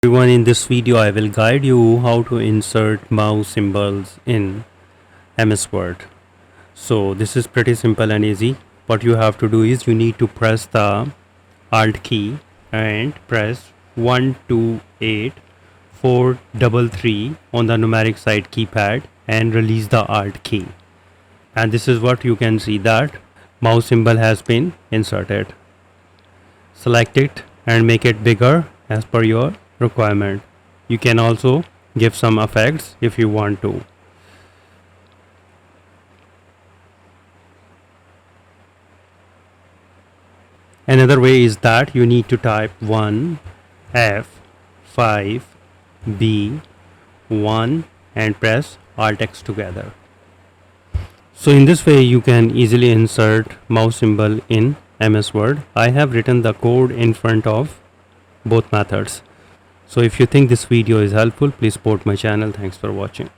Everyone, in this video I will guide you how to insert mouse symbols in MS Word. So this is pretty simple and easy. What you have to do is you need to press the Alt key and press 1 2 8 4 3 on the numeric side keypad and release the Alt key. And this is what you can see, that mouse symbol has been inserted. Select it and make it bigger as per your requirement. You can also give some effects if you want to. Another way is that you need to type 1 F 5 B 1 and press Alt X together. So in this way you can easily insert mouse symbol in MS Word. I have written the code in front of both methods. So if you think this video is helpful, please support my channel. Thanks for watching.